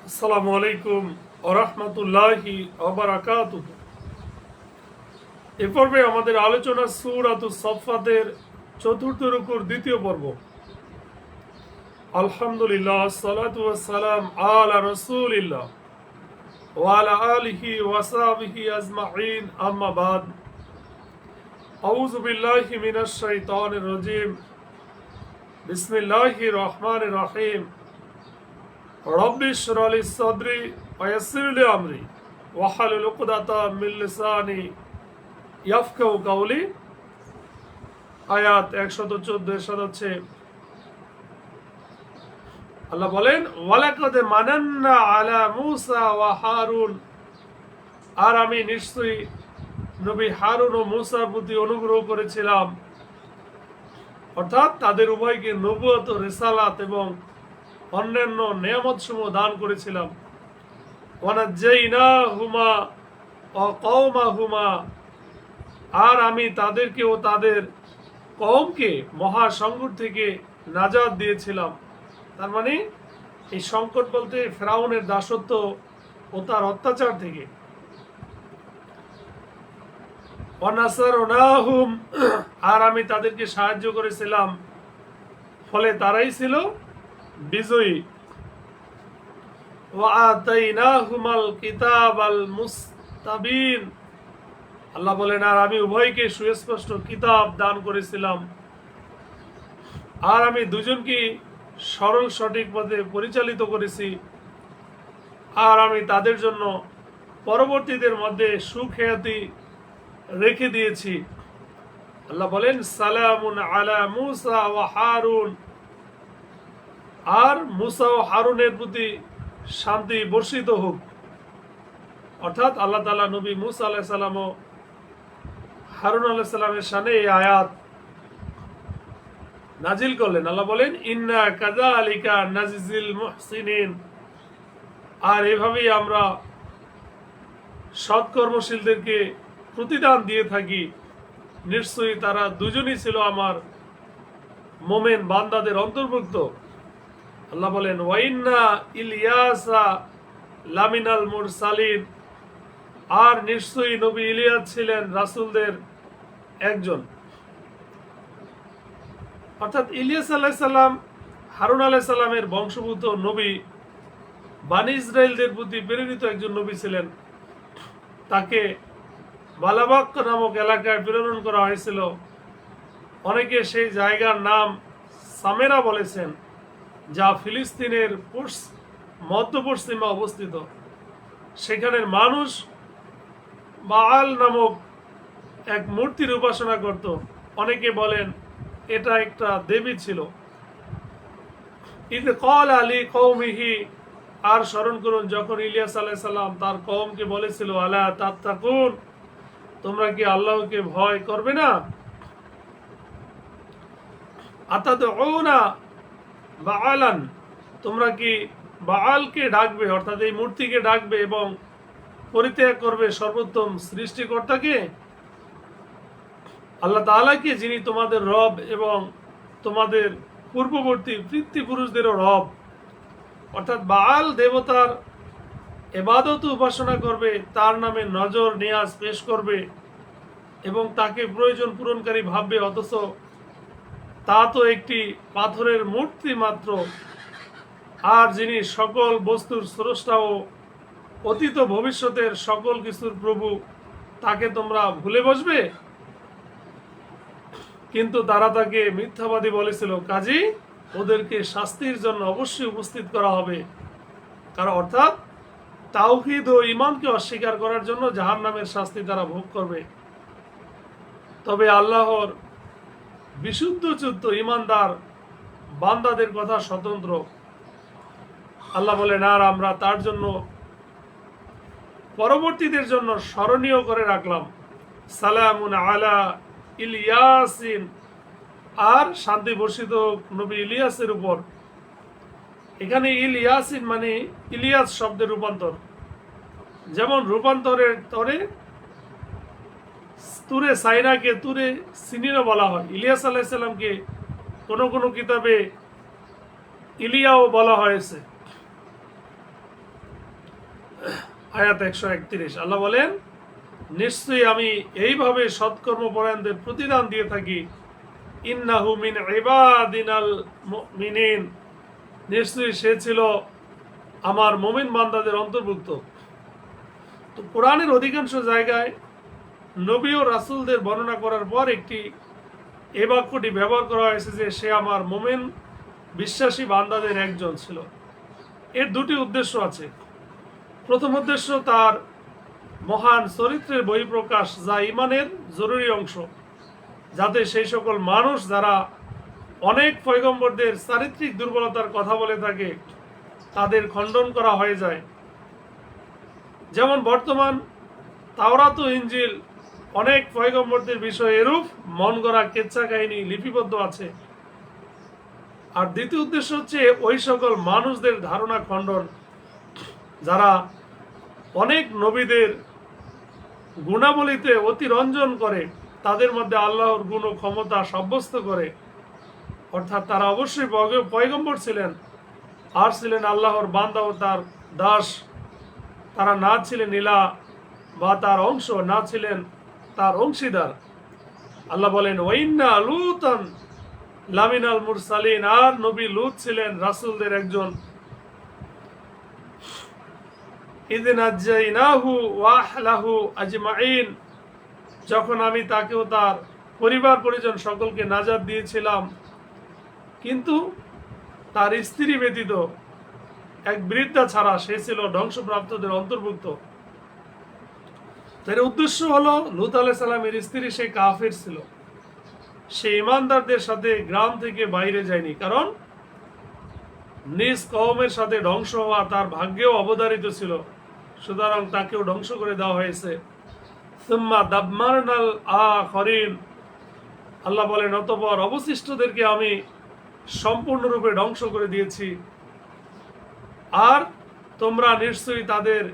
আসসালামু আলাইকুম ওয়া রাহমাতুল্লাহি ওয়া বারাকাতুহু। এ পর্বে আমাদের আলোচনা সূরাতুস সাফফাতের চতুর্থ রুকুর দ্বিতীয় পর্ব। আলহামদুলিল্লাহ, আসসালাতু ওয়াসসালাম আলা রাসূলিল্লাহ ওয়া আলা আলিহি ওয়া সাহবিহি আজমাইন, আম্মা বাদ। আউযু বিল্লাহি মিনাশ শাইতানির রাজীম। বিসমিল্লাহির রহমানির রহিম। রব্বি ইশরাহ লি সাদরি ওয়া ইয়াসসির লি আমরি ওয়াহলুল উকদাতাম মিন লিসানি ইয়াফকাহু কাওলি। আয়াত 114 এরশাদ হচ্ছে, আল্লাহ বলেন, ওয়ালাকাদ মানান্না আলা মূসা ওয়া হারুন, আর আমি নিশ্চয়ই নবী হারুন ও মূসার প্রতি অনুগ্রহ করেছিলাম, অর্থাৎ তাদের উভয়কে নবুয়ত, রিসালাত এবং অন্যান্য নিয়ামতসমূহ দান করেছিলাম। ওয়ানাজ্জাইনাহুমা ওয়া কওমাহুমা, আর আমি তাদেরকে ও তাদের কওমকে মহা সংকট থেকে নাজাত দিয়েছিলাম। তার মানে এই সংকট বলতে ফেরাউনের দাসত্ব ও তার অত্যাচার থেকে। ওয়ানাসারনাহুম, আর আমি তাদেরকে সাহায্য করেছিলাম, ফলে তারাই ছিল বিজয়ী। ওয়াআতাইনাহুমাল কিতাবাল মুস্তাবিন, আল্লাহ বলেন, আর আমি উভয়কে সুস্পষ্ট কিতাব দান করেছিলাম, আর আমি দুজনকে সরল সঠিক পথে পরিচালিত করেছি, আর আমি তাদের জন্য পরবর্তীদের মধ্যে সুখ্যাতি রেখে দিয়েছি। আল্লাহ বলেন, সালামুন আলা মূসা ওয়া হারুন, আর মূসা ও হারুনের প্রতি শান্তি বর্ষিত হোক। অর্থাৎ আল্লাহ তাআলা নবী মূসা আলাইহিস সালাম ও হারুন আলাইহিস সালামের শানে এই আয়াত নাজিল করলেন। আল্লাহ বলেন, ইন্না কাযালিকা নাজিজিল মুহসিনিন, আর এভাবেই আমরা সৎকর্মশীলদেরকে প্রতিদান দিয়ে থাকি। নিশ্চয়ই তারা দুজনই ছিল আমার মোমেন বান্দাদের অন্তর্ভুক্ত। আল্লাহ বলেন, ওয়াইন্না ইলিয়াসা লামিনাল মুরসালিন, আর নিশ্চয়ই নবী ইলিয়াস ছিলেন রাসূলদের একজন। অর্থাৎ ইলিয়াস আলাইহিস সালাম হারুন আলাইহিস সালামের বংশভূত নবী, বানি ইসরাইলদের প্রতি প্রেরিত একজন নবী ছিলেন। তাকে বালাবাক নামক এলাকায় প্রেরণ করা হয়েছিল। অনেকে সেই জায়গার নাম সামেরা বলেছেন, যা ফিলিস্তিনের মধ্য পশ্চিমে অবস্থিত। সেখানের মানুষ বাআল নামক এক মূর্তির উপাসনা করত। অনেকে বলেন এটা একটা দেবী ছিল। ইদ ক্বালা আলী কওমিহি, আর স্মরণ করুন যখন ইলিয়াস আলাইহিস সালাম তার কওমকে বলেছিল, আলা তাত্তাকুন, তোমরা কি আল্লাহকে ভয় করবে না? আতাদউনা বাআলান, তোমরা কি বাআলকে ডাকবে, অর্থাৎ এই মূর্তিকে ডাকবে এবং পরিত্যাগ করবে সর্বোত্তম সৃষ্টিকর্তাকে, আল্লাহ তাআলাকে, যিনি তোমাদের রব এবং তোমাদের পূর্ববর্তী পিতৃপুরুষদেরও রব। অর্থাৎ বাআল দেবতার ইবাদত উপাসনা করবে, তার নামে নজর নিয়াজ পেশ করবে এবং তাকে প্রয়োজন পূরণকারী ভাববে, অথচ তা তো একটি পাথরের মূর্তি মাত্র। আর যিনি সকল বস্তুর স্রষ্টা ও অতীত ভবিষ্যতের সকল কিছুর প্রভু, তাকে তোমরা ভুলে বসবে? কিন্তু তারা তাকে মিথ্যাবাদী বলেছিল, কাজী ওদেরকে শাস্তির জন্য অবশ্যই উপস্থিত করা হবে। কারণ অর্থাৎ তাওহীদ ও ঈমানকে অস্বীকার করার জন্য জাহান্নামের শাস্তি তারা ভোগ করবে। তবে আল্লাহর বিশুদ্ধচিত্ত ঈমানদার বান্দাদের কথা স্বতন্ত্র। আল্লাহ বলেন, আর আমরা তার জন্য পরবর্তীদের জন্য স্মরণীয় করে রাখলাম, সালামুন আলা ইলিয়াসিন, আর শান্তি বর্ষিত নবী ইলিয়াসের উপর। এখানে ইলিয়াসিন মানে ইলিয়াস শব্দের রূপান্তর। যেমন রূপান্তরের তরে তুরে সাইনাকে তুরে সিনিনও বলা হয়। ইলিয়াস আলাইহিস সালামকে কোনো কোনো কিতাবে ইলিয়াও বলা হয়েছে। আয়াত 131। আল্লাহ বলেন, নিশ্চয়ই আমি এইভাবে সৎকর্মপরায়ণদের প্রতিদান দিয়ে থাকি। ইন্নাহু মিন ইবাদিনাল মুমিনিন, নিশ্চয়ই সে ছিল আমার মুমিন বান্দাদের অন্তর্ভুক্ত। তো কোরআনের অধিকাংশ জায়গায় নবী ও রাসূলদের বর্ণনা করার পর এই বাক্যটি ব্যবহার করা হয়েছে যে সে আমার মুমিন বিশ্বাসী বান্দাদের একজন ছিল। এর দুটি উদ্দেশ্য আছে। প্রথম উদ্দেশ্য তার মহান চরিত্রের বহিঃপ্রকাশ, যা ইমানের জরুরি অংশ, যাতে সেই সকল মানুষ যারা অনেক পয়গম্বরদের চারিত্রিক দুর্বলতার কথা বলে থাকে তাদের খণ্ডন করা হয়ে যায়। যেমন বর্তমান তাওরাত ও ইনজিল অনেক পয়গম্বরদের বিষয়ে এরূপ মন গড়া কেচ্ছা কাহিনী লিপিবদ্ধ আছে। আর দ্বিতীয় উদ্দেশ্য হচ্ছে ওই সকল মানুষদের ধারণা খণ্ডন যারা অনেক নবীদের গুণাবলীতে অতিরঞ্জন করে, তাদের মধ্যে আল্লাহর গুণ ও ক্ষমতা সাব্যস্ত করে। অর্থাৎ তারা অবশ্যই পয়গম্বর ছিলেন, আর ছিলেন আল্লাহর বান্দা ও তার দাস। তারা না ছিলেন ইলা বা তার অংশ, না ছিলেন তার অংশীদার। আল্লাহ বলেন, ওয়াইন্না লুতান লামিনাল মুরসালিন, আর নবী লূত ছিলেন রাসূলদের একজন। ইযিন আজ্জাইনাহু ওয়া আহলাহু আজমাইন, যখন আমি তাকে ও তার পরিবার পরিজন সকলকে নাজাত দিয়েছিলাম, কিন্তু তার স্ত্রী ব্যতীত এক বৃদ্ধা ছাড়া সে ছিল ধ্বংসপ্রাপ্তদের অন্তর্ভুক্ত। তার উদ্দেশ্য হলো, লূত আলাইহিস সালামের স্ত্রী সে কাফের ছিল, সে ইমানদারদের সাথে গ্রাম থেকে বাইরে যায়নি, কারণ নিজ কওমের সাথে ধ্বংস হওয়া তার ভাগ্যেও অবধারিত ছিল, সুতরাং তাকেও ধ্বংস করে দেওয়া হয়েছে। সুম্মা দাম্মারনাল আখরিন, আল্লাহ বলেন, অতঃপর অবশিষ্টদেরকে আমি সম্পূর্ণরূপে ধ্বংস করে দিয়েছি। আর তোমরা নিশ্চয়ই তাদের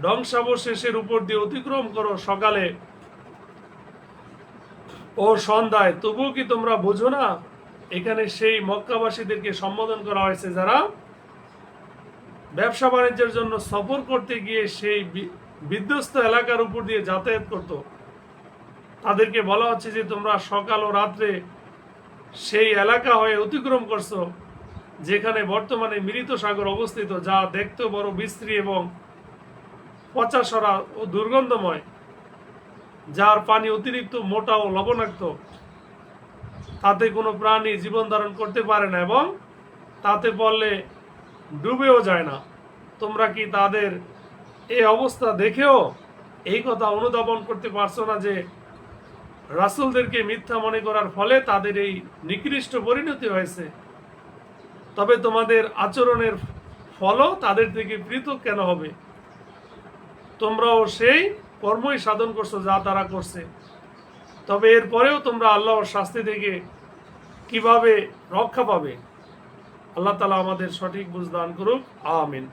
ধ্বংসাবশেষের উপর দিয়ে অতিক্রম করো সকালে ও সন্ধ্যায়, তবুও কি তোমরা বোঝো না? এখানে সেই মক্কাবাসীদেরকে সম্বোধন করা হয়েছে যারা ব্যবসা বাণিজ্যের জন্য সফর করতে গিয়ে সেই বিধ্বস্ত এলাকার উপর দিয়ে যাতায়াত করত। তাদেরকে বলা হচ্ছে যে তোমরা সকাল ও রাত্রে সেই এলাকা হয়ে অতিক্রম করছো যেখানে বর্তমানে মৃত সাগর অবস্থিত, যা দেখতে বড় বিশ্রী এবং পচাসরা ও দুর্গন্ধময়, যার পানি অতিরিক্ত মোটা ও লবণাক্ত, তাতে কোনো প্রাণী জীবন ধারণ করতে পারে না এবং তাতে পড়লে ডুবেও যায় না। তোমরা কি তাদের এই অবস্থা দেখেও এই কথা অনুধাবন করতে পারছো না যে রাসূলদেরকে মিথ্যা মনে করার ফলে তাদের এই নিকৃষ্ট পরিণতি হয়েছে? তবে তোমাদের আচরণের ফলও তাদের থেকে পৃথক কেন হবে? তোমরাও সেই কর্মই সাধন করছো যা তারা করছে। তবে এরপরেও তোমরা আল্লাহর শাস্তি থেকে কিভাবে রক্ষা পাবে? আল্লাহ তাআলা আমাদের সঠিক বুঝ দান করুক। আমিন।